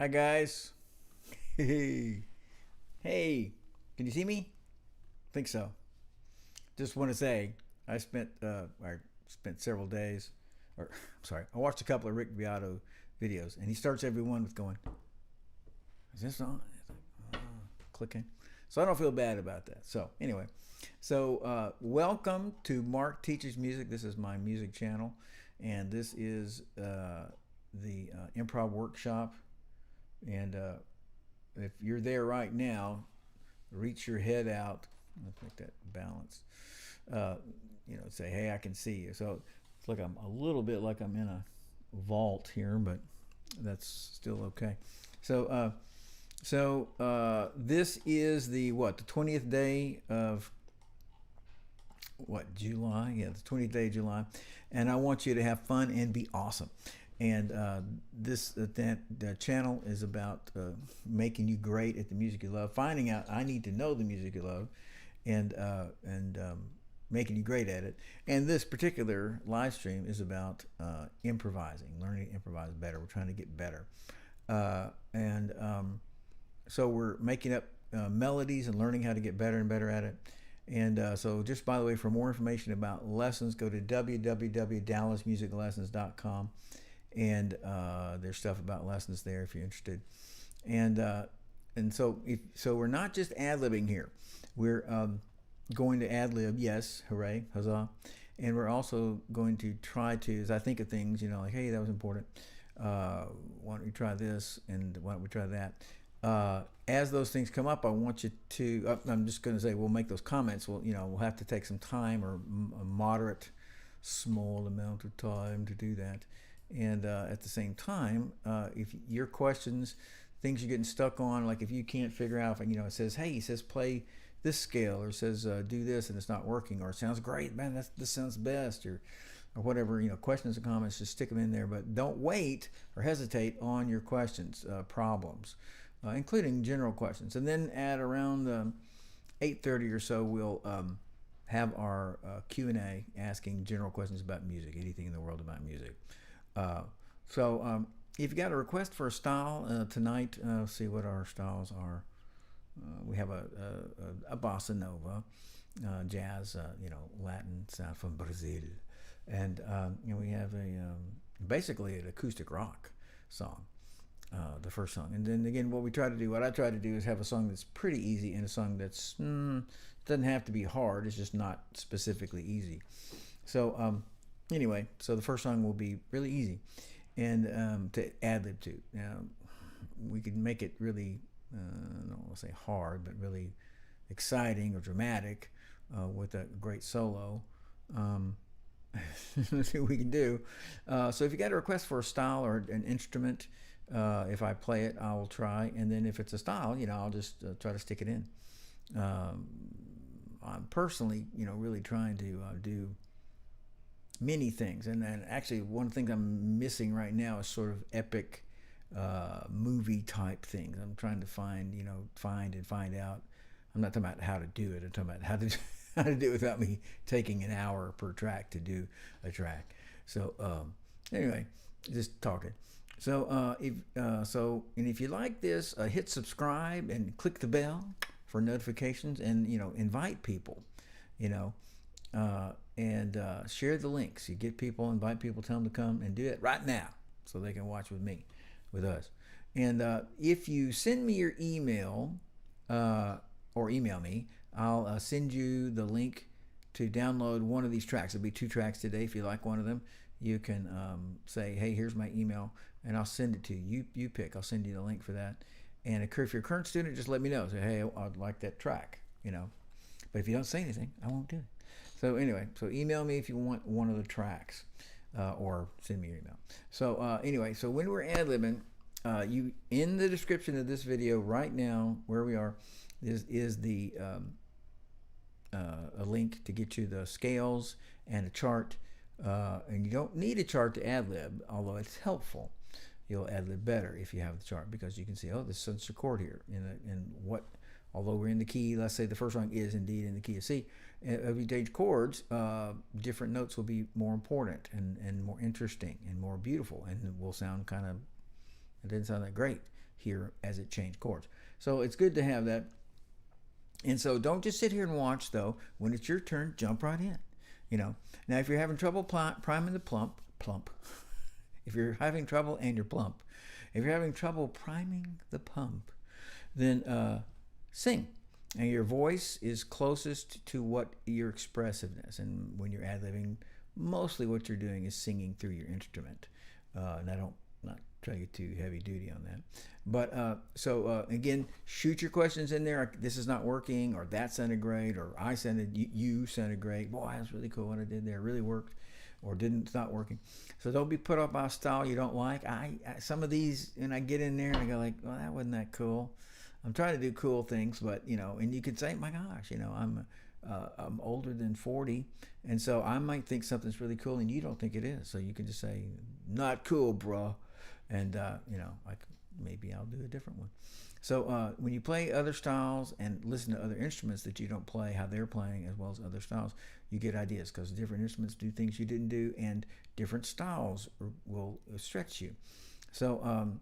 Hi guys. Hey. Hey. Can you see me? Think so. Just want to say I spent several days or I'm sorry, I watched a couple of Rick Beato videos and he starts every one with going, is this on? It's like, clicking. So I don't feel bad about that. So anyway, welcome to Mark Teaches Music. This is my music channel, and this is the Improv Workshop. And if you're there right now, reach your head out. Let's make that balance. Say, hey, I can see you. So it's like I'm a little bit like I'm in a vault here, but that's still okay. So this is the 20th day of July? Yeah, the 20th day of July, and I want you to have fun and be awesome. And the channel is about making you great at the music you love, finding out I need to know the music you love, and making you great at it. And this particular live stream is about improvising, learning to improvise better. We're trying to get better, so we're making up melodies and learning how to get better and better at it. And so just by the way, for more information about lessons, go to www.dallasmusiclessons.com. And there's stuff about lessons there if you're interested. And so we're not just ad-libbing here. We're going to ad-lib, yes, hooray, huzzah. And we're also going to try to, as I think of things, like, hey, that was important. Why don't we try this, and why don't we try that? As those things come up, I want you to, I'm just going to say, we'll make those comments. We'll have to take some time, or a moderate, small amount of time to do that. And at the same time, if your questions, things you're getting stuck on, like if you can't figure out, it says, hey, it says play this scale, or it says do this and it's not working, or it sounds great, man, this sounds best, or whatever, questions and comments, just stick them in there. But don't wait or hesitate on your questions, problems, including general questions. And then at around 8:30 or so, we'll have our Q&A asking general questions about music, anything in the world about music. If you got a request for a style tonight, see what our styles are. We have a bossa nova, jazz, Latin sound from Brazil, and we have basically an acoustic rock song, the first song. And then again, what I try to do is have a song that's pretty easy and a song that's doesn't have to be hard. It's just not specifically easy. So anyway, so the first song will be really easy, and to ad-lib to. Now, we could make it really, I don't want to say hard, but really exciting or dramatic with a great solo. Let's see what we can do. So if you got a request for a style or an instrument, if I play it, I will try. And then if it's a style, I'll just try to stick it in. I'm personally, really trying to do many things, and actually one thing I'm missing right now is sort of epic movie type things. I'm trying to find out. I'm not talking about how to do it. I'm talking about how to do it without me taking an hour per track to do a track. So anyway, just talking. So if you like this, hit subscribe and click the bell for notifications, and invite people, and share the links. You get people, invite people, tell them to come and do it right now so they can watch with us. And if you send me your email or email me, I'll send you the link to download one of these tracks. There'll be 2 tracks today. If you like one of them, you can say, hey, here's my email, and I'll send it to you. You pick. I'll send you the link for that. And if you're a current student, just let me know. Say, hey, I'd like that track, But if you don't say anything, I won't do it. So anyway, email me if you want one of the tracks, or send me your email. So anyway, so when we're ad-libbing, you in the description of this video right now, where we are, is the a link to get you the scales and a chart. And you don't need a chart to ad-lib, although it's helpful. You'll ad-lib better if you have the chart, because you can see, oh, this is a chord here, although we're in the key, let's say the first song is indeed in the key of C. If you change chords, different notes will be more important and more interesting and more beautiful, and will sound it didn't sound that great hear as it changed chords. So it's good to have that. And so don't just sit here and watch, though. When it's your turn, jump right in. Now if you're having trouble priming the plump, if you're having trouble and you're plump, if you're having trouble priming the pump, then sing. And your voice is closest to what your expressiveness. And when you're ad-libbing, mostly what you're doing is singing through your instrument. And I don't not try to get too heavy duty on that. But so again, shoot your questions in there. This is not working, or that sounded great, or you sounded great. Boy, that's really cool what I did there. It really worked, or didn't. It's not working. So don't be put off by a style you don't like. Some of these, and I get in there and I go like, well, that wasn't that cool. I'm trying to do cool things, but and you could say, my gosh, I'm older than 40, and so I might think something's really cool and you don't think it is. So you can just say, not cool, bro, and maybe I'll do a different one. So when you play other styles and listen to other instruments that you don't play, how they're playing, as well as other styles, you get ideas, because different instruments do things you didn't do, and different styles will stretch you. So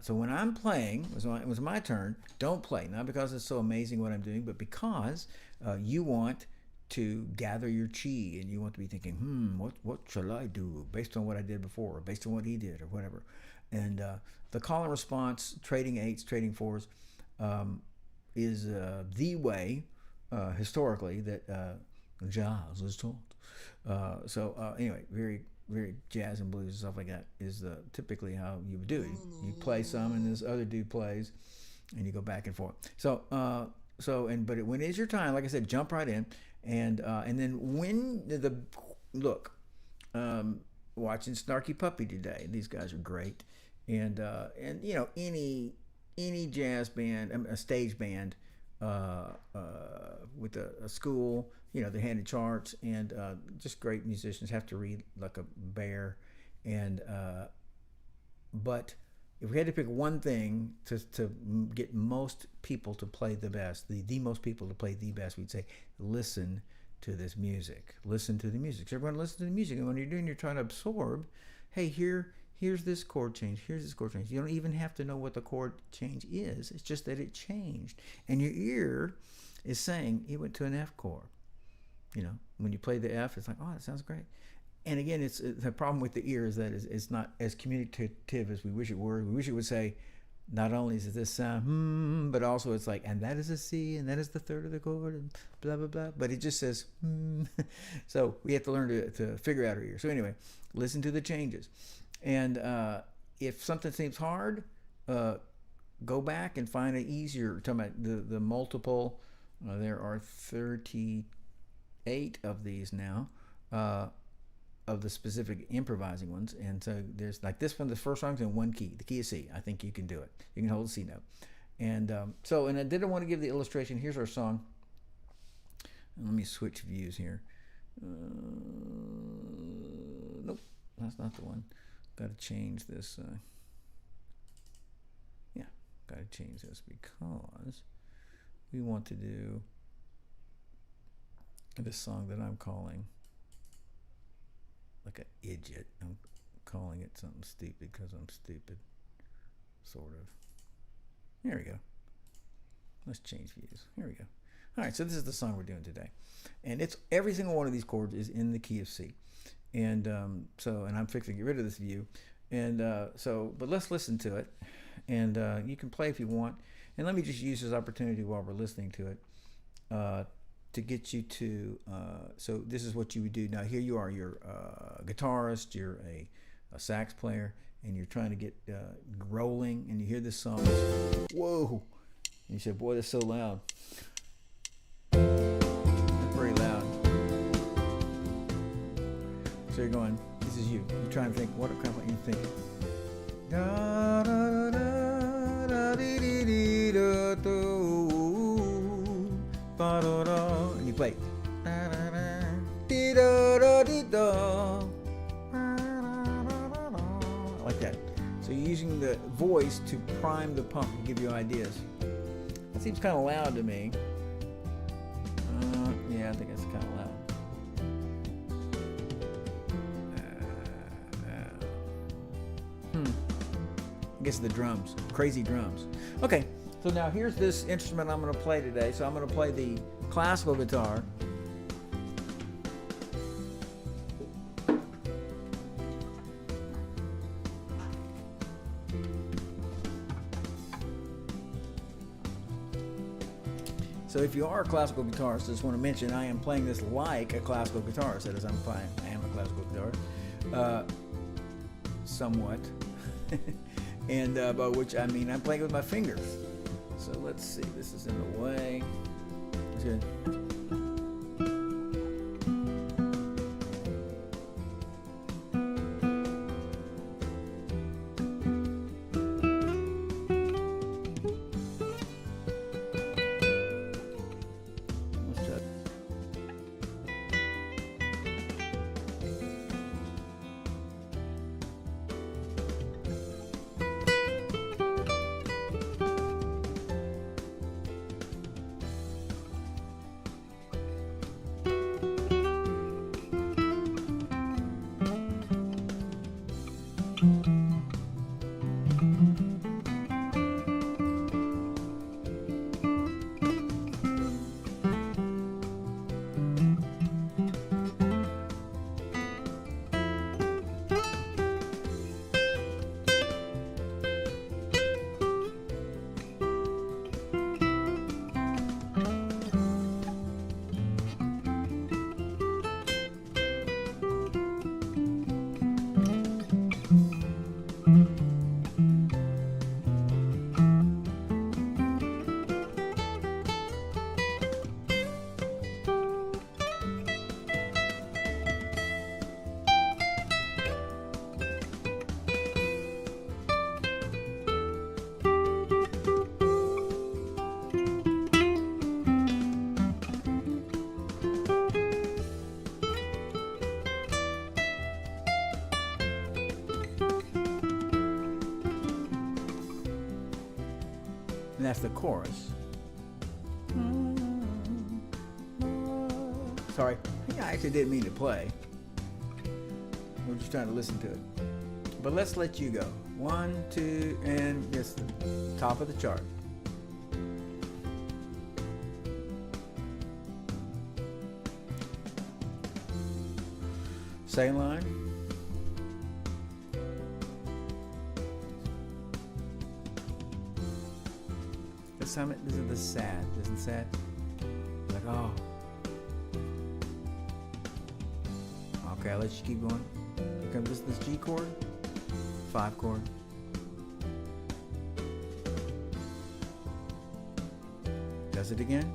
so when I'm playing, it was my turn, don't play. Not because it's so amazing what I'm doing, but because you want to gather your chi, and you want to be thinking, what shall I do based on what I did before, or based on what he did, or whatever. And the call and response, trading 8s, trading 4s, is the way, historically, that jazz is taught. Anyway, very jazz and blues and stuff like that is typically how you would do it. You play some, and this other dude plays, and you go back and forth. But when it's your time, like I said, jump right in, and then when watching Snarky Puppy today. These guys are great, and any jazz band, a stage band, with a school. They handed charts, and just great musicians, have to read like a bear. And but if we had to pick one thing to get most people to play the best, the most people to play the best, we'd say, listen to this music. Listen to the music. So everyone listen to the music, and when you're trying to absorb, hey, here's this chord change, here's this chord change. You don't even have to know what the chord change is. It's just that it changed, and your ear is saying it went to an F chord. When you play the F, it's like, oh, that sounds great. And again, it's the problem with the ear is that it's not as communicative as we wish it were. We wish it would say, not only is this sound, but also it's like, and that is a C, and that is the third of the chord, and blah, blah, blah. But it just says, So we have to learn to figure out our ear. So anyway, listen to the changes. And if something seems hard, go back and find an easier. We're talking about the multiple. There are 38 of these now, of the specific improvising ones. And so there's like this one, the first song's in one key. The key is C. I think you can do it. You can hold the C note. And and I didn't want to give the illustration. Here's our song. Let me switch views here. Nope, that's not the one. Got to change this. Got to change this because we want to do this song that I'm calling like an idiot. I'm calling it something stupid because I'm stupid, sort of. There we go. Let's change views. Here we go. All right, so this is the song we're doing today, and it's every single one of these chords is in the key of C, and and I'm fixing to get rid of this view, and but let's listen to it, and you can play if you want, and let me just use this opportunity while we're listening to it, to get you to. So this is what you would do. Now here you are. You're a guitarist. You're a sax player, and you're trying to get rolling, and you hear this song. Whoa! And you said, "Boy, that's so loud." Very loud. So you're going, this is you. You're trying to think, what kind of you think? Da, da, da, da, dee, dee, dee, da, do, ba, da, da. And you play. Da, da, da, dee, da, da, dee, da, like that. So you're using the voice to prime the pump and give you ideas. That seems kind of loud to me. Yeah, I think it's kind of loud. I guess the drums, crazy drums. Okay, so now here's this instrument I'm going to play today. So I'm going to play the classical guitar. So if you are a classical guitarist, I just want to mention I am playing this like a classical guitarist. That is, I am a classical guitarist, somewhat, and by which I mean I'm playing with my fingers. So let's see, this is in the way. Good. And that's the chorus. Sorry, I actually didn't mean to play. We're just trying to listen to it. But let's let you go. 1, 2, and just the top of the chart. Second line. This is the sad, isn't sad? Like, oh. Okay, I'll let you keep going. Here comes this G chord, 5 chord. Does it again.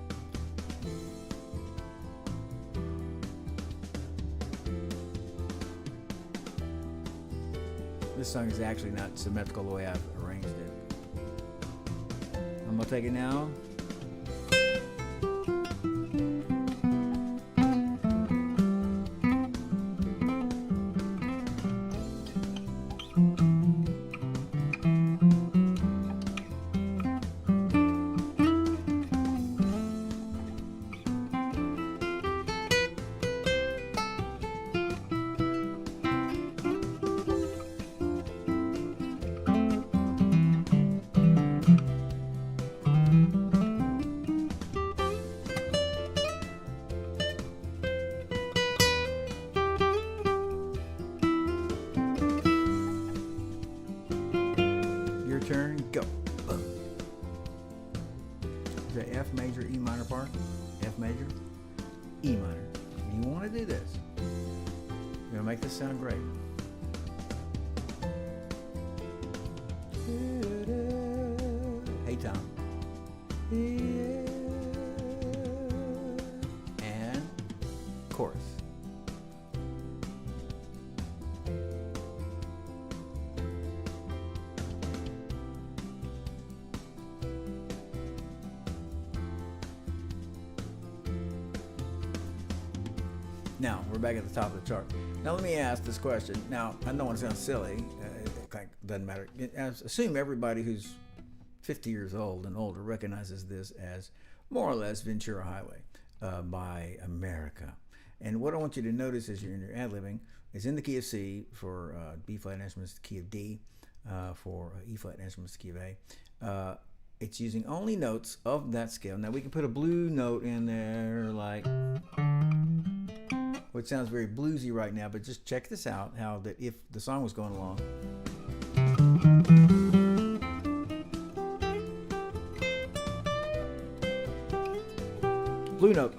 This song is actually not symmetrical the way I've arranged it. I'm gonna take it now. Turn, go. Boom. The F major, E minor part. F major, E minor. You want to do this. You're going to make this sound great. Hey, Tom. And chorus. Now, we're back at the top of the chart. Now, let me ask this question. Now, I know it sounds silly. It doesn't matter. I assume everybody who's 50 years old and older recognizes this as more or less Ventura Highway by America. And what I want you to notice as you're in your ad-libbing is in the key of C for B flat instruments, the key of D. for E flat instruments, key of A. It's using only notes of that scale. Now we can put a blue note in there, like, which sounds very bluesy right now, but just check this out, how that if the song was going along. Blue note.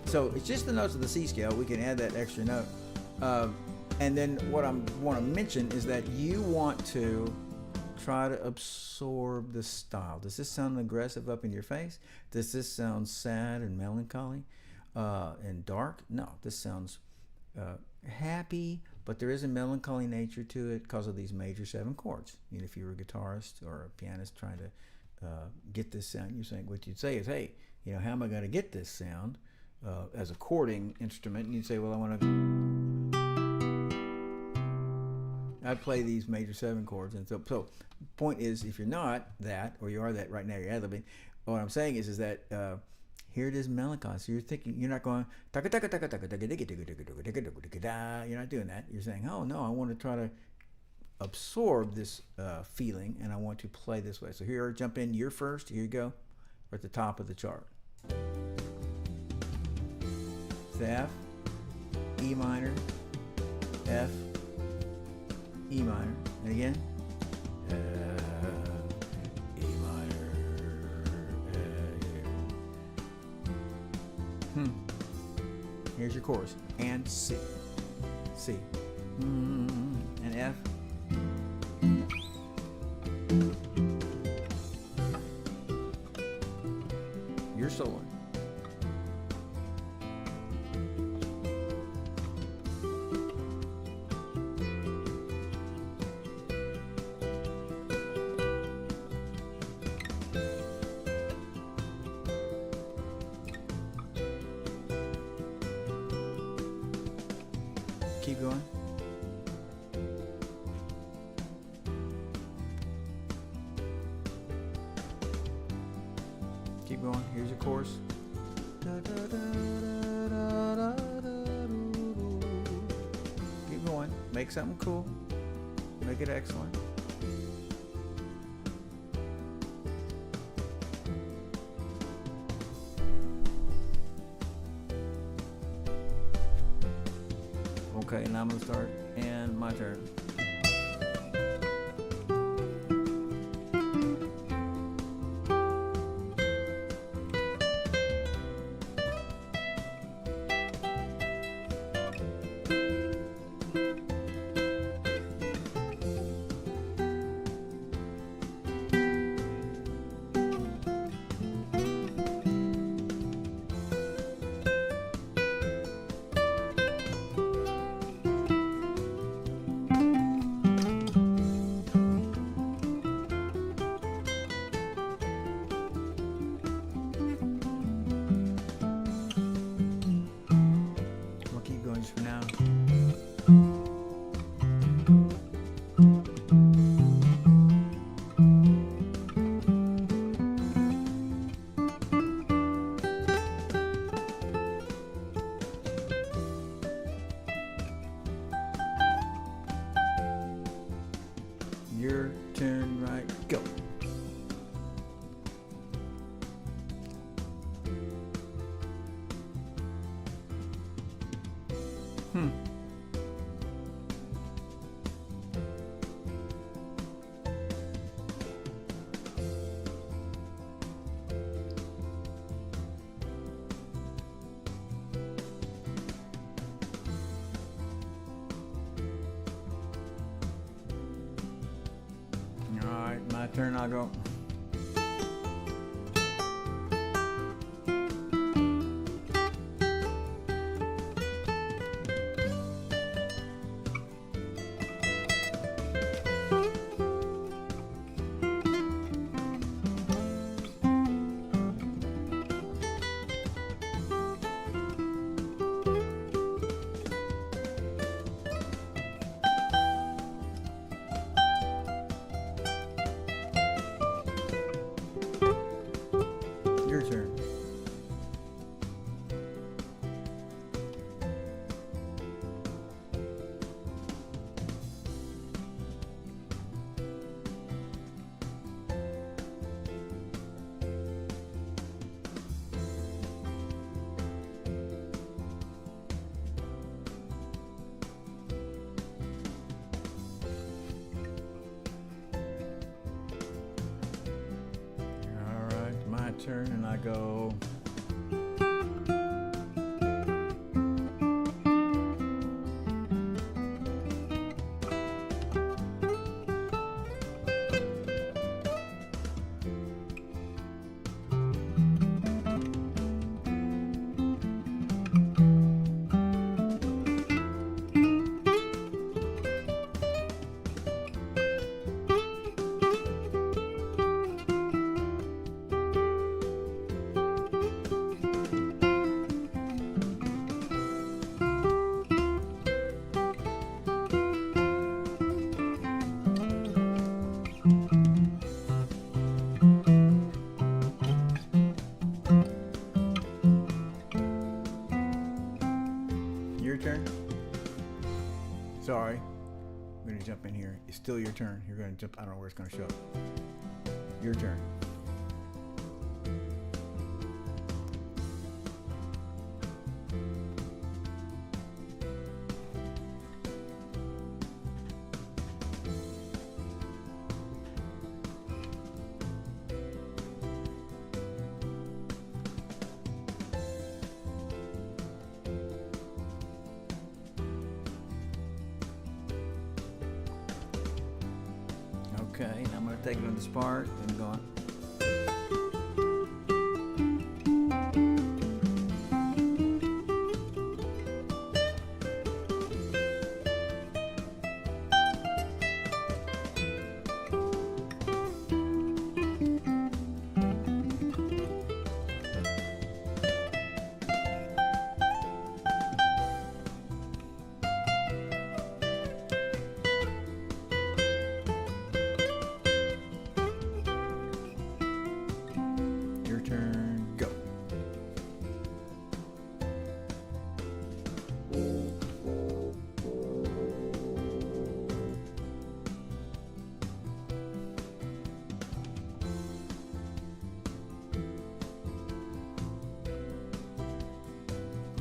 So it's just the notes of the C scale. We can add that extra note. And then what I want to mention is that you want to try to absorb the style. Does this sound aggressive up in your face? Does this sound sad and melancholy and dark? No, this sounds happy, but there is a melancholy nature to it because of these major 7 chords. You know, if you were a guitarist or a pianist trying to get this sound, you're saying, what you'd say is, hey, you know, how am I going to get this sound as a chording instrument? And you'd say, well, I want to... I play these major 7 chords, and so point is, if you're not that, or you are that right now, you're ad-libbing. What I'm saying is that here it is melancholy. So you're thinking, you're not going, you're not doing that. You're saying, oh no, I want to try to absorb this feeling, and I want to play this way. So here, jump in, you're first. Here you go. We're at the top of the chart. It's F, E minor, F, E minor, and again, E minor, Here's your chorus, and C, C, and F, you're soloing. Keep going. Keep going. Here's your chorus. Keep going. Make something cool. Make it excellent. Okay, now I'm going to start, and my turn. For now. Your turn, right, go. Alright, my turn, I'll go. turn and I go. Your turn. Sorry, I'm gonna jump in here. It's still your turn. You're gonna jump. I don't know where it's gonna show up. Your turn. Okay, and I'm going to take it on this part and go on. Turn, go.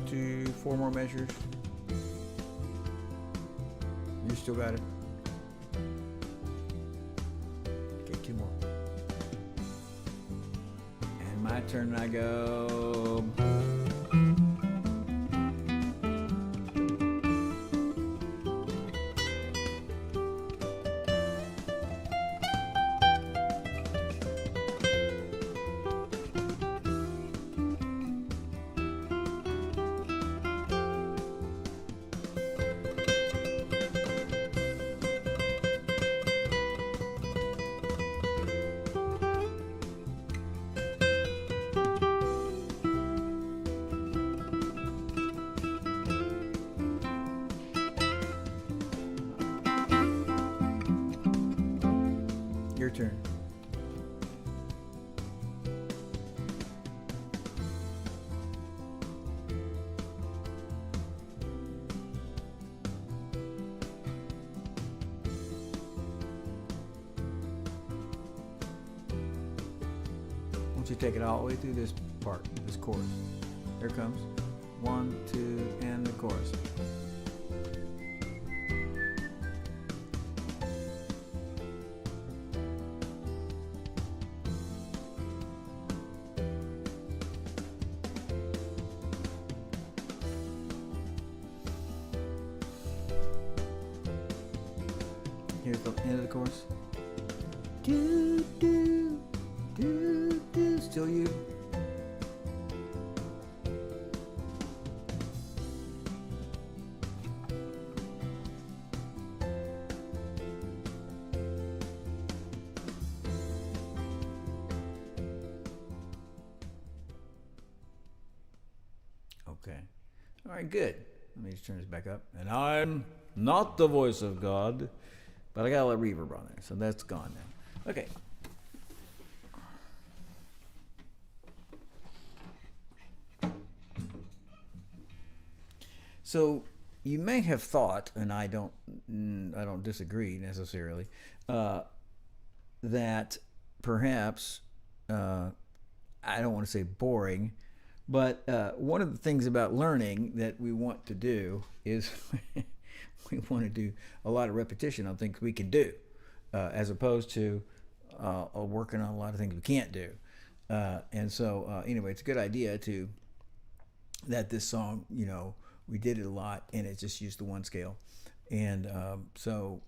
Two, four more measures. You still got it. Okay, two more. My turn, I go. Your turn. Once you take it all the way through this part, this chorus. There it comes. 1, 2, and the chorus. Here's the end of the chorus. Do, do, do, do. Still you. Okay. All right, good. Let me just turn this back up. And I'm not the voice of God, but I got a little reverb on there, so that's gone now. Okay. So you may have thought, and I don't disagree necessarily, that perhaps I don't want to say boring, but one of the things about learning that we want to do is we want to do a lot of repetition on things we can do, as opposed to working on a lot of things we can't do. And so anyway, it's a good idea to that this song, you know, we did it a lot, and it just used the one scale, and so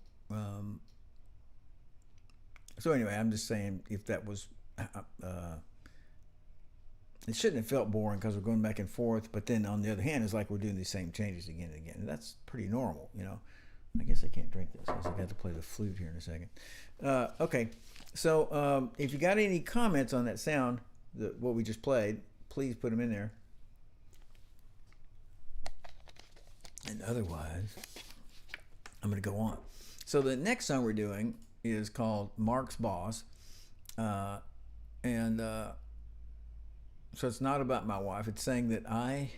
anyway, I'm just saying if that was. It shouldn't have felt boring because we're going back and forth, but then on the other hand, it's like we're doing the same changes again and again. And that's pretty normal, you know. I guess I can't drink this because I got to play the flute here in a second. Okay, so if you got any comments on that sound, what we just played, please put them in there. And otherwise, I'm going to go on. So the next song we're doing is called Mark's Boss. So it's not about my wife. It's saying that I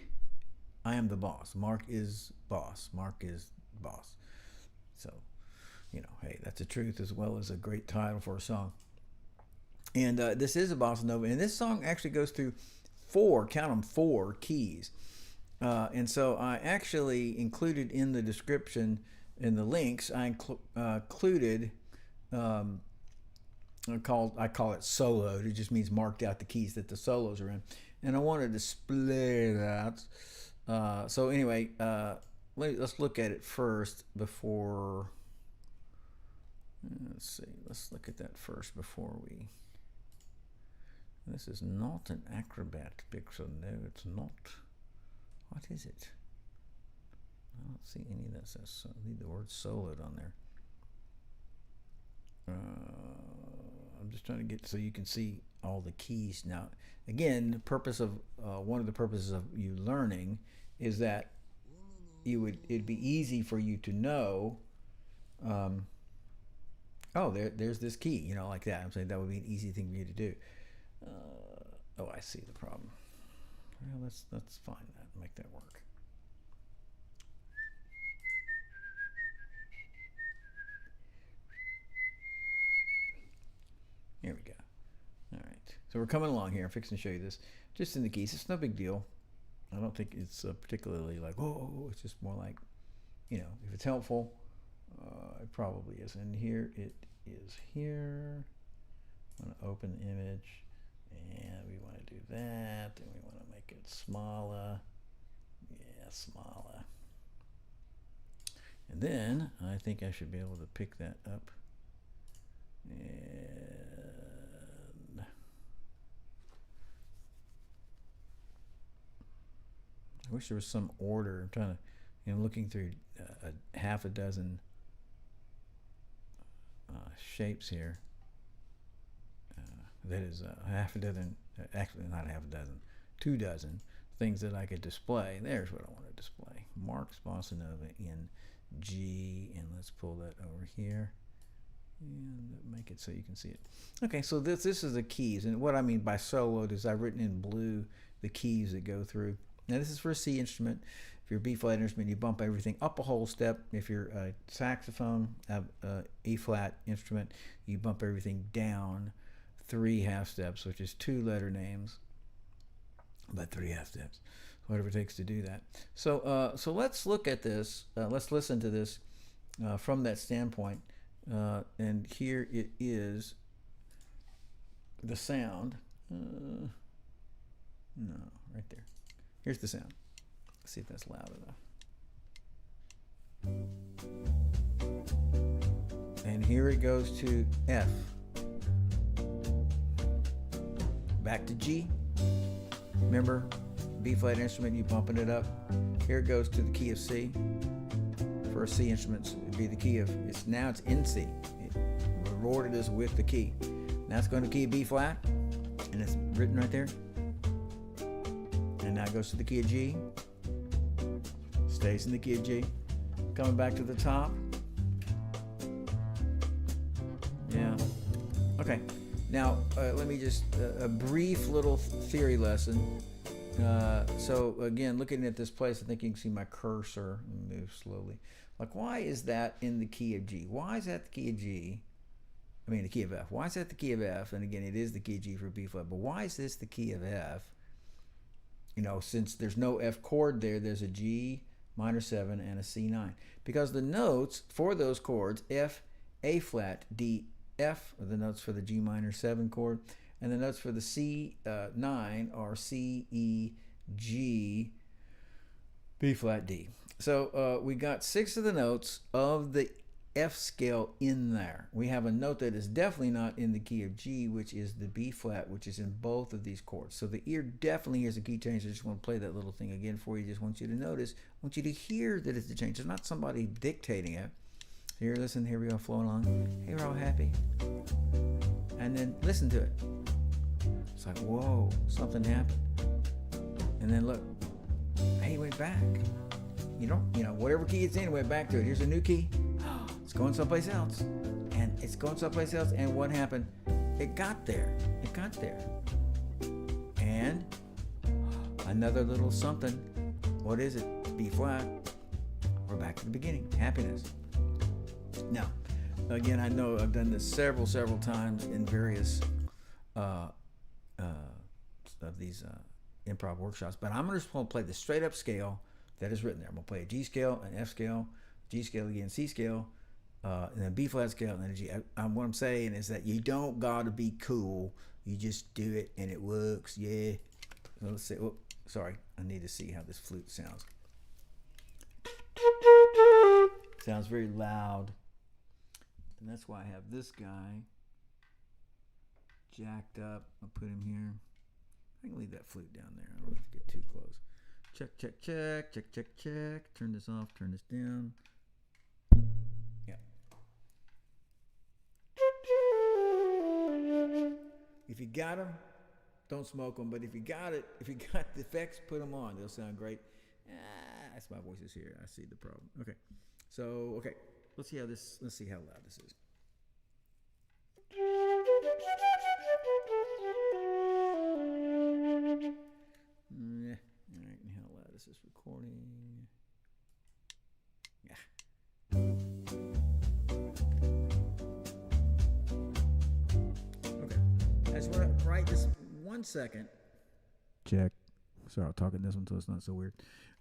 am the boss. Mark is boss. Mark is boss. So, you know, hey, that's the truth as well as a great title for a song. And this is a bossa nova. And this song actually goes through count them, 4 keys. And so I actually included in the description, in the links, I included... I call it soloed. It just means marked out the keys that the solos are in, and I want to display that. So anyway, let's look at it first before. Let's see. Let's look at that first before we. This is not an acrobat picture. No, it's not. What is it? I don't see any that says. I need the word soloed on there. I'm just trying to get so you can see all the keys. Now, again, the purpose of one of the purposes of you learning is that it'd be easy for you to know. Oh, there's this key, you know, like that. I'm saying that would be an easy thing for you to do. Oh, I see the problem. Well, let's find that, make that work. Here we go. All right. So we're coming along here. I'm fixing to show you this. Just in the keys. It's no big deal. I don't think it's particularly like, oh, it's just more like, you know, if it's helpful, it probably is. And here it is here. I'm going to open the image. And we want to do that. And we want to make it smaller. Yeah, smaller. And then I think I should be able to pick that up. And I wish there was some order. I'm trying to, you know, looking through half a dozen shapes here. That is half a dozen, actually not half a dozen, 2 dozen things that I could display. There's what I want to display. Mark's Bossa Nova in G, and let's pull that over here. And make it so you can see it. Okay, so this is the keys, and what I mean by soloed is I've written in blue the keys that go through. Now this is for a C instrument. If you're a B flat instrument, you bump everything up a whole step. If you're a saxophone, E flat instrument, you bump everything down 3 half steps, which is 2 letter names, but 3 half steps, whatever it takes to do that. So so let's look at this. Let's listen to this from that standpoint. And here it is, the sound. No, right there. Here's the sound. Let's see if that's loud enough. And here it goes to F. Back to G. Remember, B flat instrument, you bumping it up. Here it goes to the key of C. For C instruments, it'd be the key of, it's in C. We ordered this with the key. Now it's going to key of B flat, and it's written right there. And now it goes to the key of G. Stays in the key of G. Coming back to the top. Yeah. Okay. Now let me just a brief little theory lesson. So again, looking at this place, I think you can see my cursor move slowly. Like, why is that in the key of G? Why is that the key of G? I mean, the key of F. Why is that the key of F? And again, it is the key of G for B flat. But why is this the key of F? You know, since there's no F chord there, there's a G minor 7 and a C9. Because the notes for those chords, F, A flat, D, F, are the notes for the G minor 7 chord. And the notes for the C9 are C, E, G, B flat, D. So we got 6 of the notes of the F scale in there. We have a note that is definitely not in the key of G, which is the B flat, which is in both of these chords. So the ear definitely hears a key change. I just want to play that little thing again for you. Just want you to notice, I want you to hear that it's a change. It's not somebody dictating it. Here, listen, here we go, flowing along. Hey, we're all happy. And then listen to it. It's like, whoa, something happened. And then look, hey, went back. You know, whatever key it's in, it went back to it. Here's a new key. It's going someplace else. And it's going someplace else. And what happened? It got there. It got there. And another little something. What is it? B flat. We're back to the beginning. Happiness. Now, again, I know I've done this several times in various of these improv workshops, but I'm just going to play the straight up scale that is written there. I'm going to play a G scale, an F scale, G scale again, C scale, and then B flat scale, and then a G. What I'm saying is that you don't got to be cool. You just do it, and it works. Yeah. So let's see. Oh, sorry. I need to see how this flute sounds. Sounds very loud. And that's why I have this guy jacked up. I'll put him here. I can leave that flute down there. I don't have to get too close. Check, check, check, check, check, check. Turn this off, turn this down. Yeah. If you got them, don't smoke them. But if you got it, if you got the effects, put them on. They'll sound great. That's my voices here. I see the problem. Okay. So, okay. Let's see how loud this is. Yeah. All right, and how loud is this recording? Yeah. Okay. I just want to write this 1 second. Check. Sorry, I'll talk in this one so it's not so weird.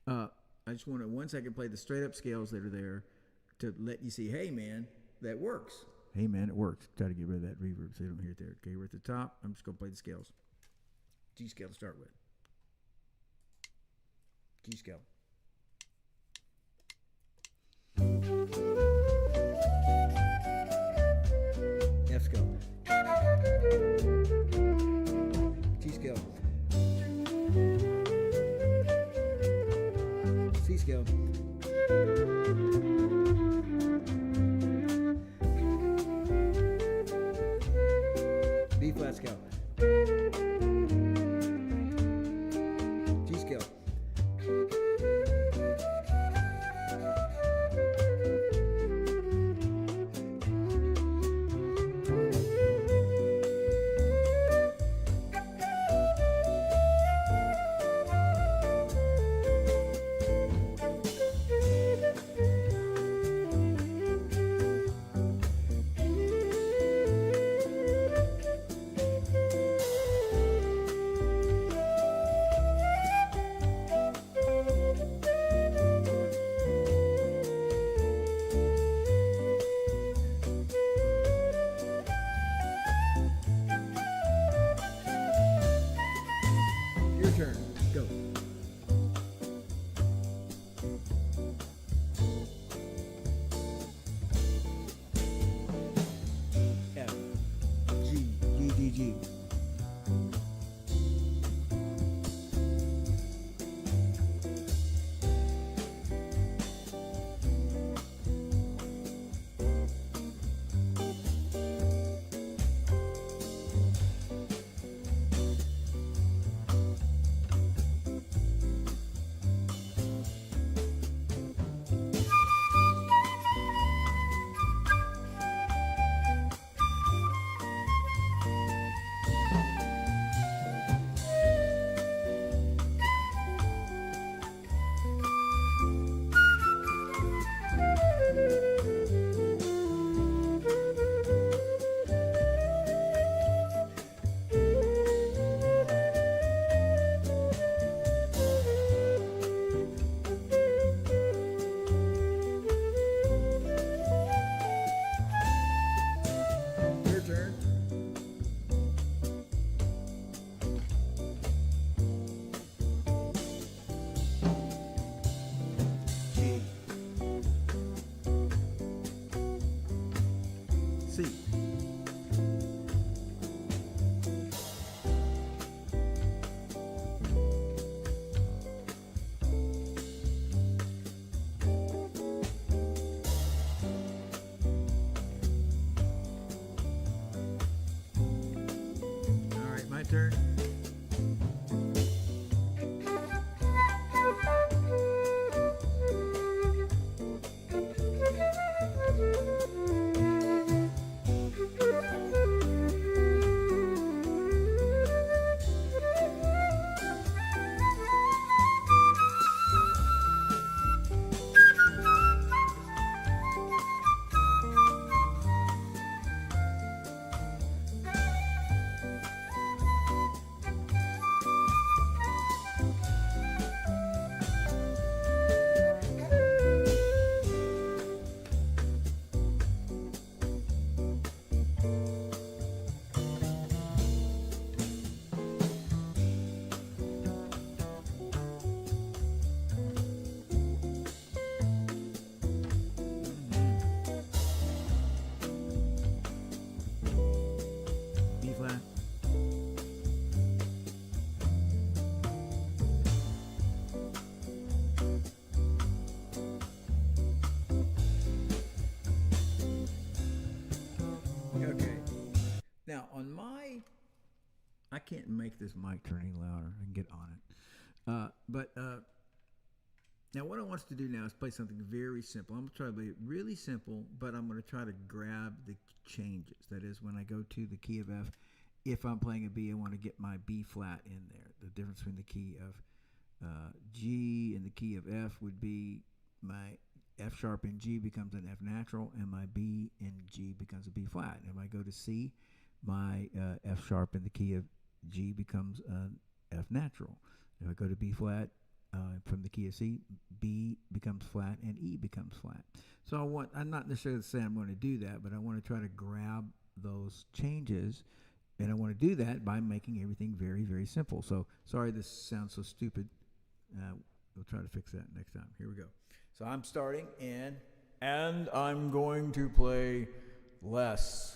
I just want to 1 second play the straight up scales that are there to let you see, hey man, that works. Hey man, it works. Try to get rid of that reverb so you don't hear it there. Okay, we're at the top. I'm just going to play the scales. G scale to start with. G scale. F scale. G scale. C scale. B flat scale. G scale. Turn. Go. F, G, G, D, G. C. All right, my turn. B flat. Okay. Now on my, I can't make this mic turning louder. I can get on it. Now what I want us to do now is play something very simple. I'm going to try to play it really simple, but I'm going to try to grab the changes. That is, when I go to the key of F, if I'm playing a B, I want to get my B flat in there. The difference between the key of G and the key of F would be my F sharp in G becomes an F natural, and my B in G becomes a B flat. And if I go to C, my F sharp in the key of G becomes an F natural. If I go to B flat, from the key of C, B becomes flat and E becomes flat. So I'm not necessarily saying I'm going to do that, but I want to try to grab those changes, and I want to do that by making everything very, very simple. So sorry this sounds so stupid. We'll try to fix that next time. Here we go. So I'm starting and I'm going to play less.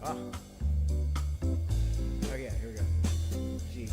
Ah. Okay, here we go. G.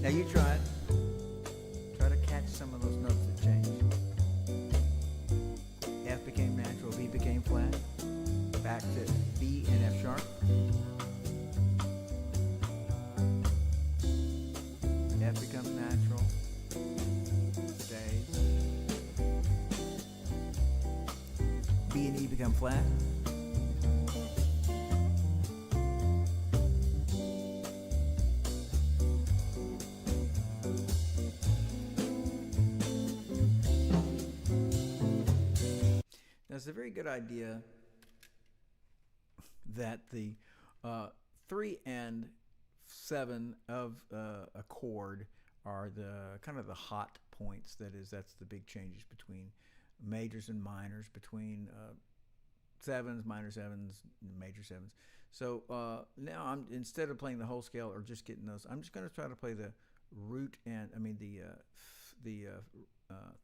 Now you try it. Try to catch some of those notes that change. F became natural, B became flat. Back to B and F sharp. F becomes natural. Stays. B and E become flat. It's a very good idea that the 3 and 7 of a chord are the kind of the hot points. That's the big changes between majors and minors, between sevens, minor sevens, major sevens. So now instead of playing the whole scale or just getting those, I'm just going to try to play the root and the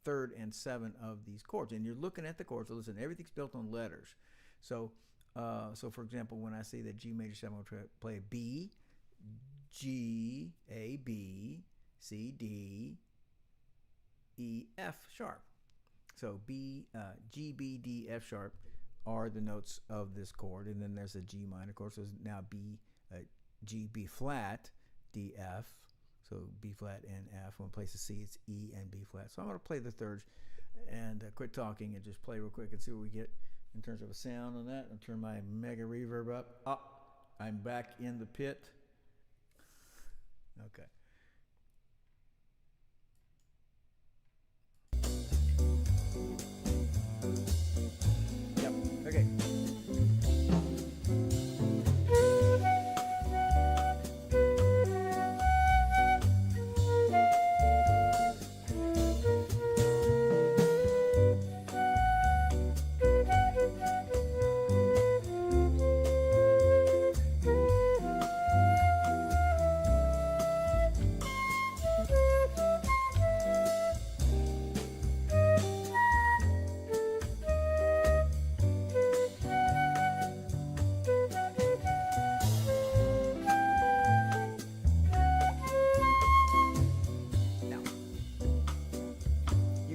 third and 7 of these chords, and you're looking at the chords. So listen, everything's built on letters. So for example, when I say that G major 7, I'll play a B, G, A, B, C, D, E, F sharp. So B, G, B, D, F sharp are the notes of this chord, and then there's a G minor chord. So now B, G, B flat, D, F. So B flat and F. When I place a C, it's E and B flat. So I'm going to play the thirds and quit talking and just play real quick and see what we get in terms of a sound on that. I'll turn my mega reverb up. I'm back in the pit. Okay. Yep. Okay.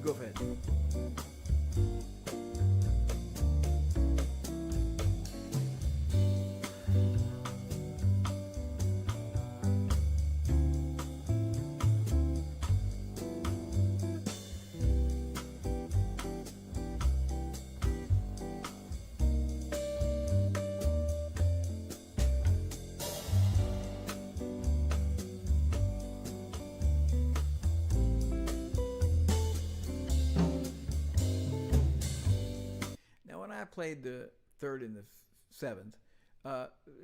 Go ahead. I played the third and the seventh,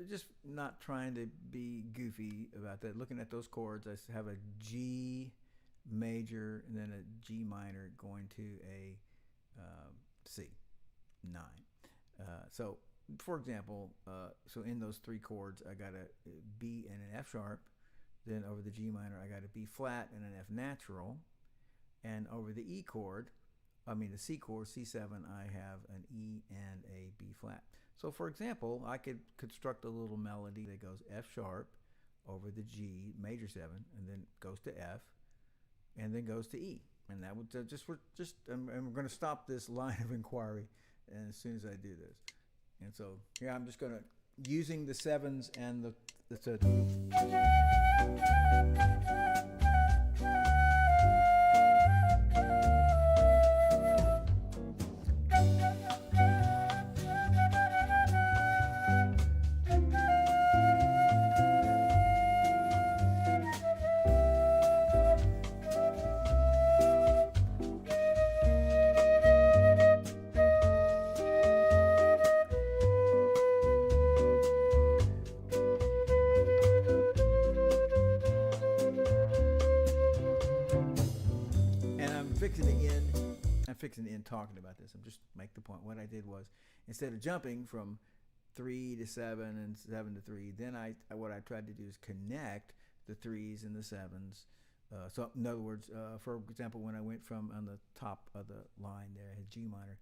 just not trying to be goofy about that. Looking at those chords, I have a G major and then a G minor going to a C9. So, for example, so in those three chords, I got a B and an F sharp. Then over the G minor, I got a B flat and an F natural. And over the E chord, the C chord, C7, I have an E and a B flat. So for example, I could construct a little melody that goes F sharp over the G, major 7, and then goes to F, and then goes to E. And that would and we're going to stop this line of inquiry as soon as I do this. And so here I'm just going to, using the 7s and the fixing to end talking about this. I'm just make the point. What I did was, instead of jumping from 3 to 7 and 7 to 3, then what I tried to do is connect the 3s and the 7s. So in other words, for example, when I went from on the top of the line there, I had G minor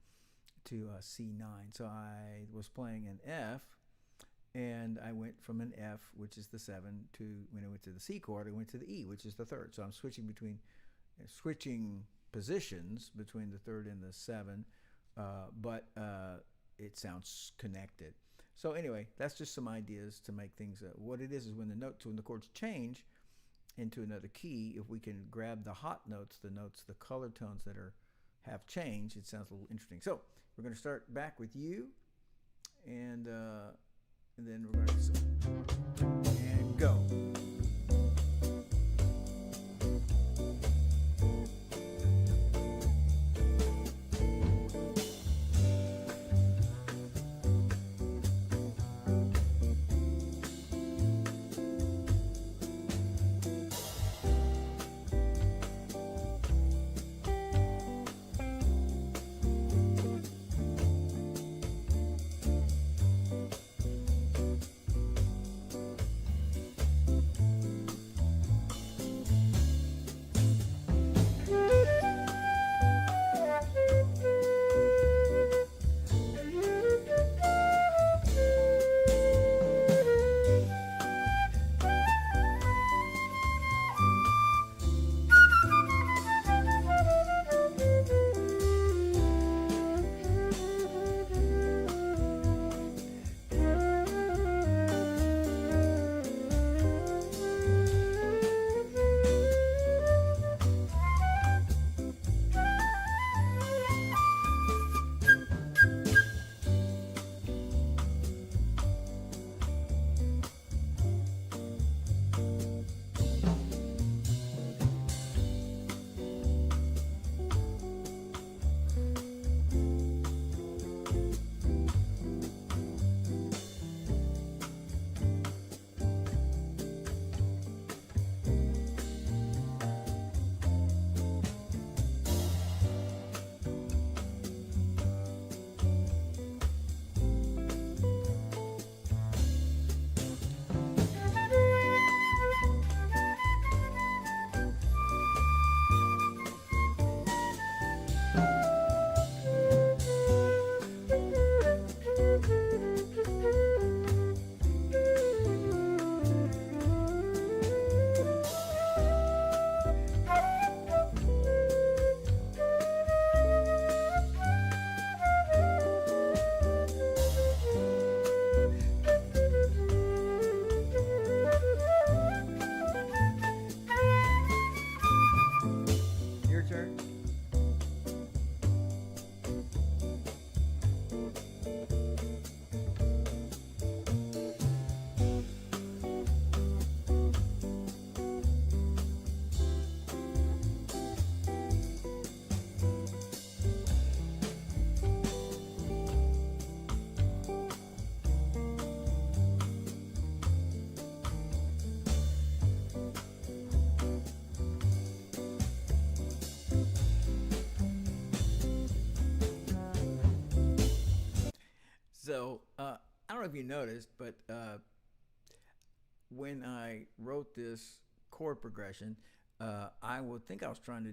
to C9. So I was playing an F, and I went from an F, which is the 7, to, when I went to the C chord, I went to the E, which is the 3rd. So I'm switching positions between the 3rd and the 7, but it sounds connected. So anyway, that's just some ideas to make things. What it is when the chords change into another key, if we can grab the hot notes, the color tones that have changed, it sounds a little interesting. So we're going to start back with you, and then we're going to and go. So I don't know if you noticed, but when I wrote this chord progression, I would think I was trying to,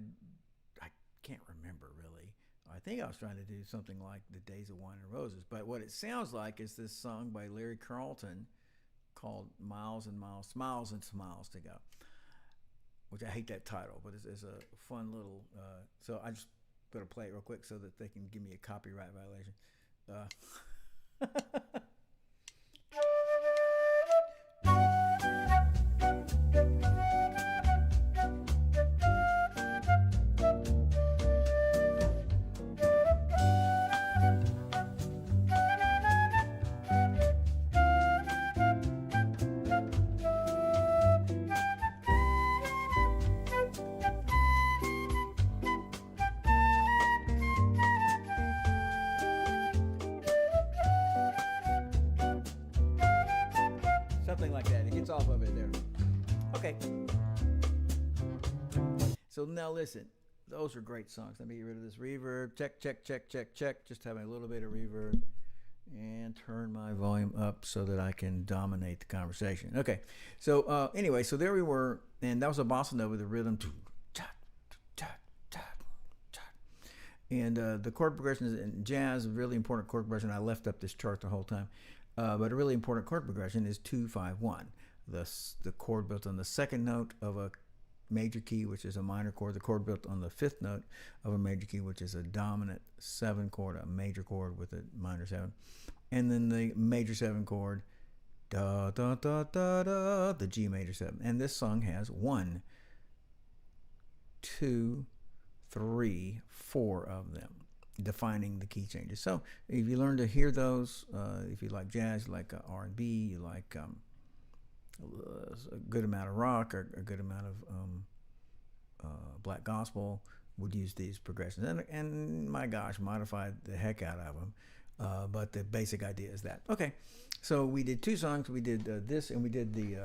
I can't remember really. I think I was trying to do something like The Days of Wine and Roses, but what it sounds like is this song by Larry Carlton called Miles and Miles, Smiles and Smiles to Go, which I hate that title, but it's a fun little, so I just better play it real quick so that they can give me a copyright violation. Something like that. It gets off of it there. Okay. So now listen. Those are great songs. Let me get rid of this reverb. Check, check, check, check, check. Just having a little bit of reverb. And turn my volume up so that I can dominate the conversation. Okay. So anyway, so there we were. And that was a bossa nova with the rhythm. And the chord progressions in jazz, a really important chord progression. I left up this chart the whole time. But a really important chord progression is 2-5-1. The chord built on the second note of a major key, which is a minor chord. The chord built on the fifth note of a major key, which is a dominant 7 chord, a major chord with a minor 7. And then the major 7 chord, da da da da da, the G major 7. And this song has 1, 2, 3, 4 of them, defining the key changes. So if you learn to hear those, if you like jazz, you like R&B, you like a good amount of rock or a good amount of black gospel, would use these progressions. And my gosh, modified the heck out of them. But the basic idea is that. Okay, so we did 2 songs. We did this, and we did the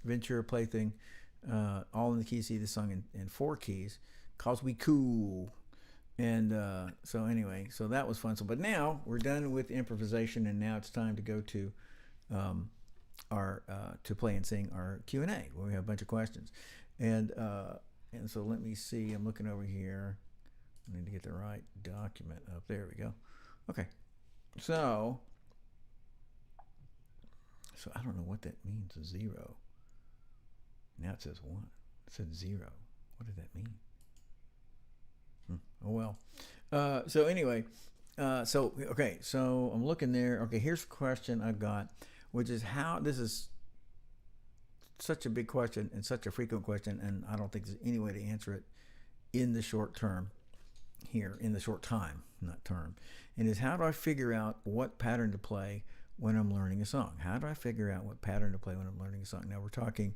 Ventura Plaything, all in the key. See this song in 4 keys, cause we cool. And so anyway, so that was fun. So, but now we're done with improvisation, and now it's time to go to our to play and sing our Q&A, where we have a bunch of questions. And so let me see. I'm looking over here. I need to get the right document up. There we go. Okay. So I don't know what that means. 0. Now it says 1. It said 0. What did that mean? Oh well. So anyway, okay, so I'm looking there. Okay, here's a question I've got, which is how, this is such a big question and such a frequent question, and I don't think there's any way to answer it in the short term here, in the short time, not term. And is, how do I figure out what pattern to play when I'm learning a song? How do I figure out what pattern to play when I'm learning a song? Now we're talking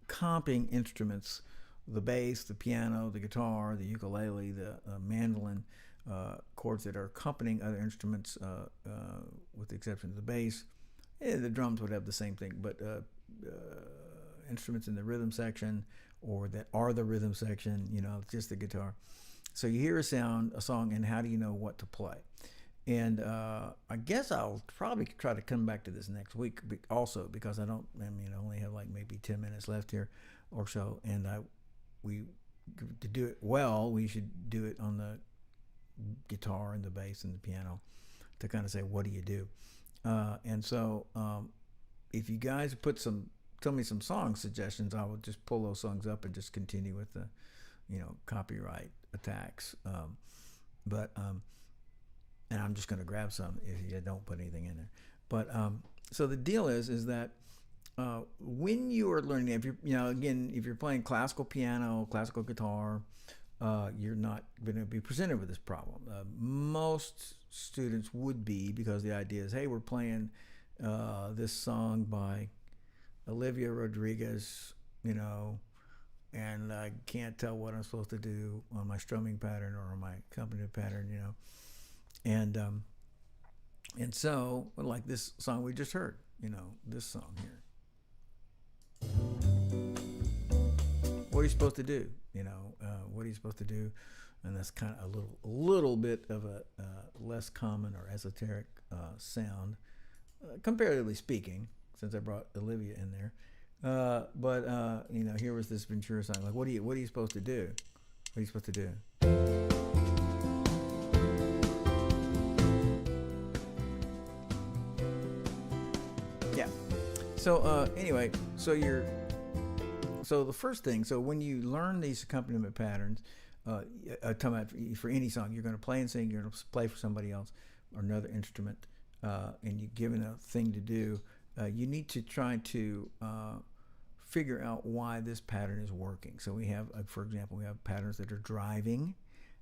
comping instruments, the bass, the piano, the guitar, the ukulele, the mandolin, chords that are accompanying other instruments, with the exception of the bass. The drums would have the same thing, but instruments in the rhythm section, or that are the rhythm section, just the guitar. So you hear a song, and how do you know what to play? And I guess I'll probably try to come back to this next week also, because I only have like maybe 10 minutes left here or so, and to do it well, we should do it on the guitar and the bass and the piano, to kind of say, what do you do? And so if you guys tell me some song suggestions, I will just pull those songs up and just continue with the, copyright attacks. And I'm just going to grab some if you don't put anything in there. But so the deal is that when you are learning, if you're playing classical piano, classical guitar, you're not going to be presented with this problem. Most students would be, because the idea is, hey, we're playing this song by Olivia Rodriguez, and I can't tell what I'm supposed to do on my strumming pattern or on my accompaniment pattern, and so, like this song we just heard, this song here. What are you supposed to do? What are you supposed to do? And that's kind of a little bit of a less common or esoteric sound, comparatively speaking, since I brought Olivia in there. But you know, here was this Ventura song. Like, what are you supposed to do? What are you supposed to do? Yeah. So anyway, so the first thing. So when you learn these accompaniment patterns, talking about for any song, you're going to play and sing. You're going to play for somebody else or another instrument, and you're given a thing to do. You need to try to figure out why this pattern is working. So we have, for example, we have patterns that are driving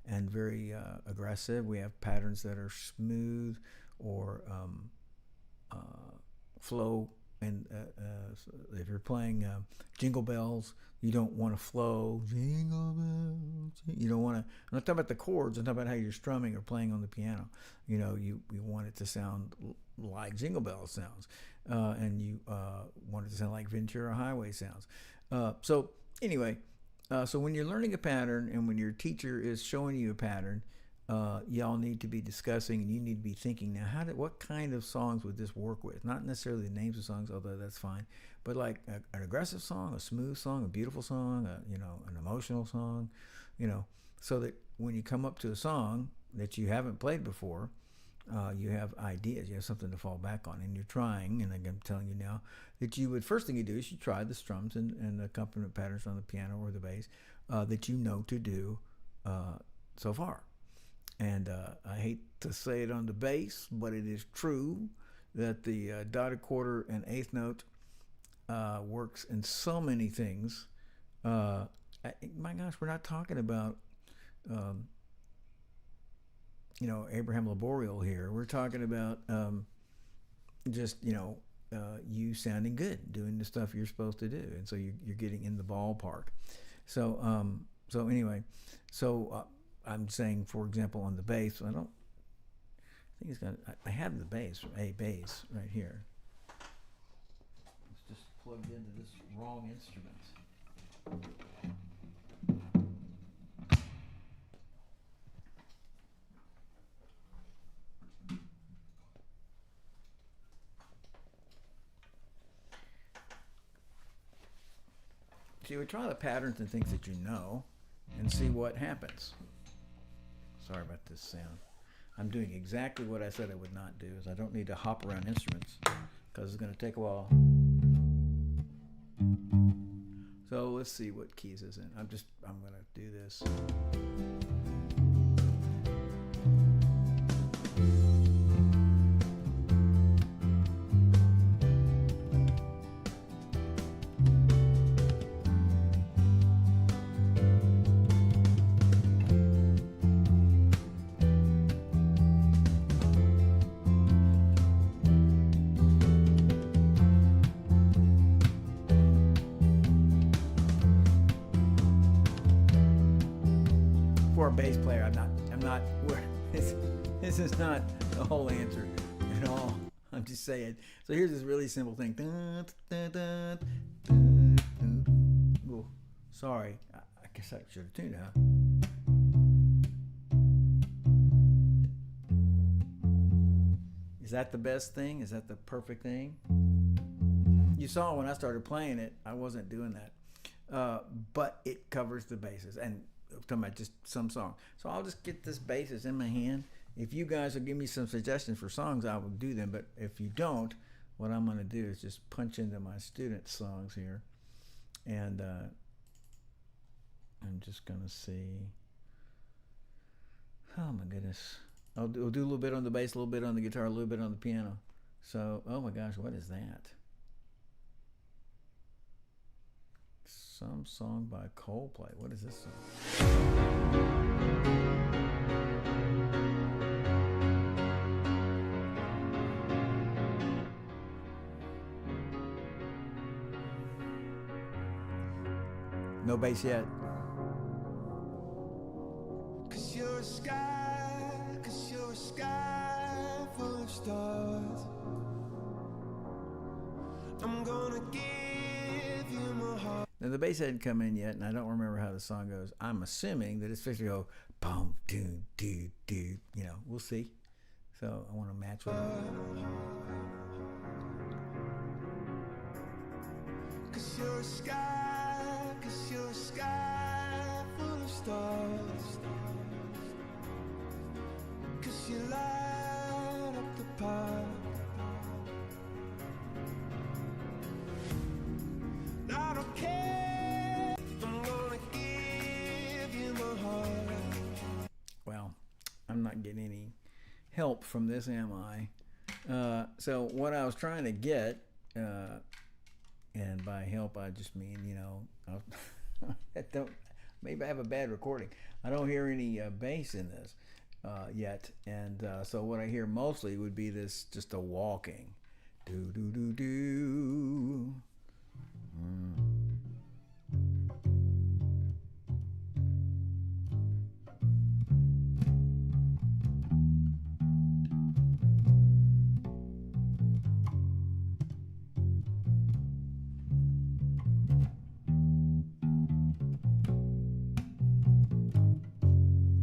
and very aggressive. We have patterns that are smooth or flow. And if you're playing Jingle Bells, you don't want to flow. Jingle bells. You don't want to. I'm not talking about the chords. I'm talking about how you're strumming or playing on the piano. You know, you want it to sound like Jingle Bells sounds, and you want it to sound like Ventura Highway sounds. So anyway, so when you're learning a pattern and when your teacher is showing you a pattern, y'all need to be discussing, and you need to be thinking now, what kind of songs would this work with? Not necessarily the names of songs, although that's fine, but like an aggressive song, a smooth song, a beautiful song, you know, an emotional song, you know, so that when you come up to a song that you haven't played before, you have ideas, you have something to fall back on, and you're trying. And I'm telling you now that first thing you do is you try the strums and the accompaniment patterns on the piano or the bass that you know to do so far. And I hate to say it on the bass, but it is true that the dotted quarter and eighth note works in so many things. My gosh, we're not talking about, you know, Abraham Laboriel here. We're talking about just, you know, you sounding good, doing the stuff you're supposed to do. And so you're getting in the ballpark. So, anyway, I'm saying, for example, on the bass, I think it's got, I have the bass, a bass right here. It's just plugged into this wrong instrument. So you would try the patterns and things that you know and see what happens. Sorry about this sound. I'm doing exactly what I said I would not do. Is I don't need to hop around instruments because it's going to take a while. So let's see what keys is in. I'm going to do this. For a bass player, I'm not. This is not the whole answer at all. I'm just saying. So here's this really simple thing. Oh, sorry. I guess I should have tuned it, huh? Is that the best thing? Is that the perfect thing? You saw when I started playing it, I wasn't doing that. But it covers the bases. And I'm talking about just some song. So I'll just get this basis in my hand. If you guys will give me some suggestions for songs, I will do them. But if you don't, what I'm going to do is just punch into my student songs here. And I'm just going to see. Oh, my goodness. I'll do a little bit on the bass, a little bit on the guitar, a little bit on the piano. So, oh my gosh, what is that? Some song by Coldplay. What is this song? No bass yet. 'Cause you're a sky full of stars. I'm gonna give you my heart. Now the bass hadn't come in yet, and I don't remember how the song goes. I'm assuming that it's supposed to go boom, doo, doo, doo. You know, we'll see. So I want to match with it. 'Cause you're a sky full of stars. 'Cause you light up the park. I don't care, I'm gonna give you my heart. Well, I'm not getting any help from this, am I? So what I was trying to get, and by help I just mean, you know, maybe I have a bad recording. I don't hear any bass in this yet, and so what I hear mostly would be this, just a walking, do do do do.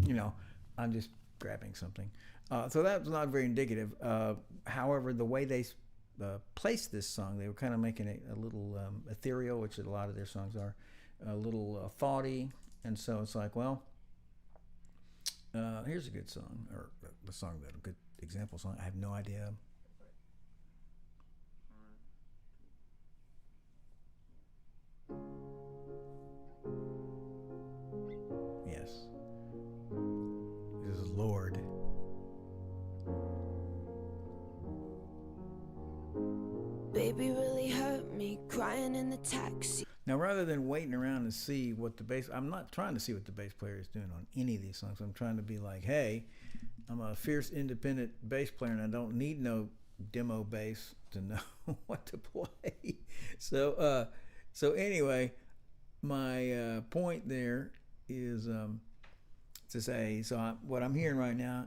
You know, I'm just grabbing something. So that's not very indicative. However, the way they placed this song, they were kind of making it a little ethereal, which a lot of their songs are, a little thoughty. And so it's like, well, here's a good song, or a song that a good example song. I have no idea. Yes. This is Lord. Baby really hurt me, crying in the taxi. Now, rather than waiting around to see what the bass, I'm not trying to see what the bass player is doing on any of these songs. I'm trying to be like, hey, I'm a fierce independent bass player and I don't need no demo bass to know what to play. So anyway, my point there is to say, so what I'm hearing right now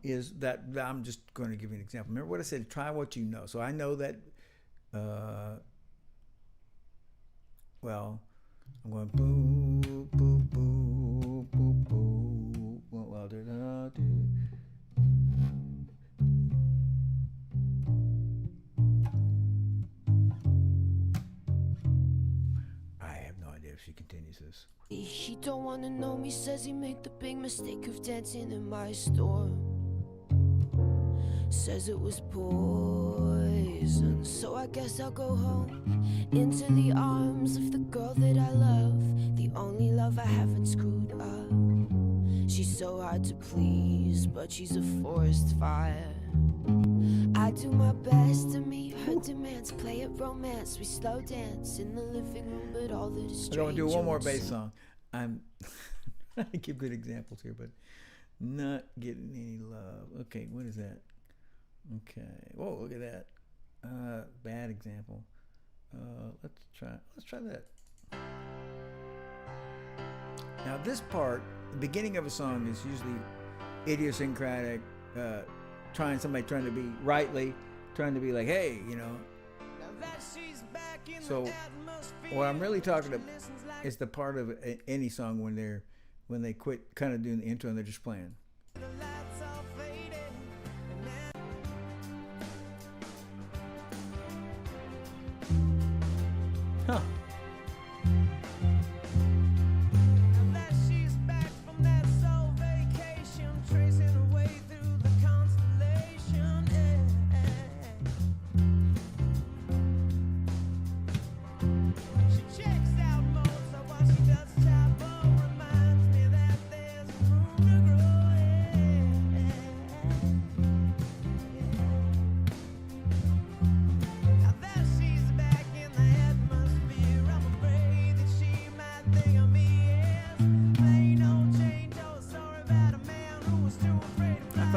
is that I'm just going to give you an example. Remember what I said, try what you know. So I know that, well, I'm going boo, boo, boo, boo, boo, well, da, da, da. I have no idea if she continues this. He don't wanna know me, says he made the big mistake of dancing in my store. Says it was poison, so I guess I'll go home into the arms of the girl that I love, the only love I haven't screwed up. She's so hard to please, but she's a forest fire. I do my best to meet her demands, play at romance, we slow dance in the living room, but all that is strange. I'm going to do one more bass song. I'm trying to give good examples here, but not getting any love. Okay, what is that? Okay, whoa, look at that. Bad example. Let's try that. Now this part, the beginning of a song is usually idiosyncratic, somebody trying to be rightly, trying to be like, hey, you know. So what I'm really talking about is the part of any song when they quit kind of doing the intro and they're just playing. Huh.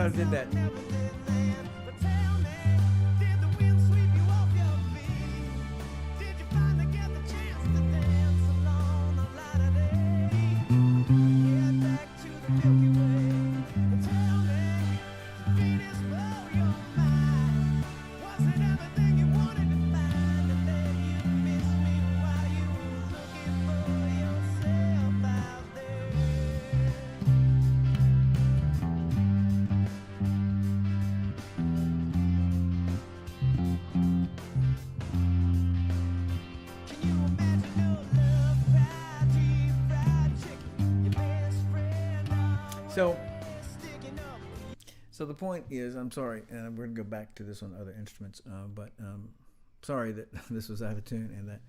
I did that. So the point is, I'm sorry, and we're going to go back to this on other instruments, but sorry that this was out of tune, and that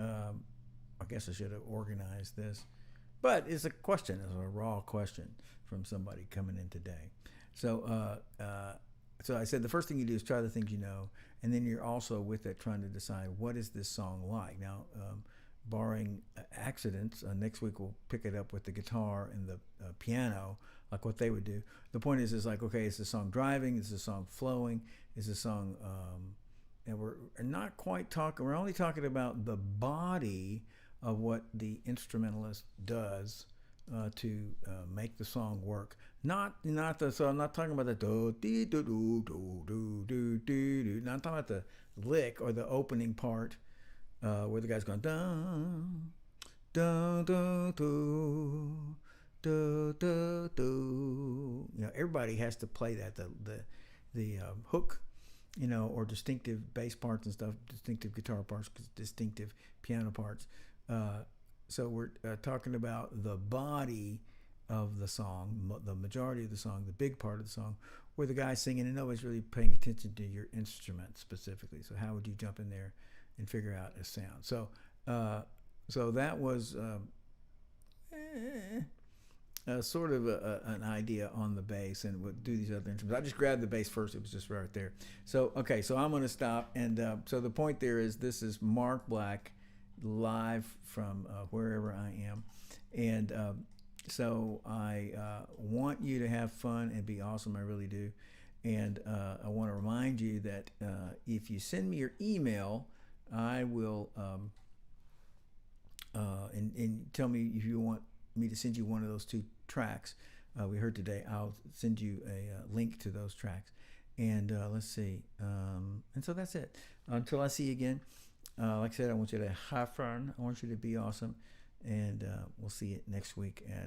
I guess I should have organized this. But it's a question, it's a raw question from somebody coming in today. So so I said the first thing you do is try the things you know, and then you're also with it trying to decide what is this song like. Now, barring accidents, next week we'll pick it up with the guitar and the piano, like what they would do. The point is like, okay, is the song driving? Is the song flowing? Is the song, and we're not quite talking, we're only talking about the body of what the instrumentalist does to make the song work. Not the, so I'm not talking about the do dee do do do do do do. Not talking about the lick or the opening part where the guy's going dun dun dun dun dun dun dun. You know, everybody has to play that, the hook, you know, or distinctive bass parts and stuff, distinctive guitar parts, distinctive piano parts. So we're talking about the body of the song, the majority of the song, the big part of the song, where the guy's singing and nobody's really paying attention to your instrument specifically. So how would you jump in there and figure out a sound? So so that was sort of an idea on the bass, and we'll do these other instruments. I just grabbed the bass first. It was just right there. So, okay, so I'm going to stop. And so the point there is, this is Mark Black live from wherever I am. And so I want you to have fun and be awesome. I really do. And I want to remind you that if you send me your email, I will and tell me if you want me to send you one of those 2 tracks we heard today. I'll send you a link to those tracks. And let's see. And so that's it. Until I see you again, like I said, I want you to have fun. I want you to be awesome. And we'll see you next week at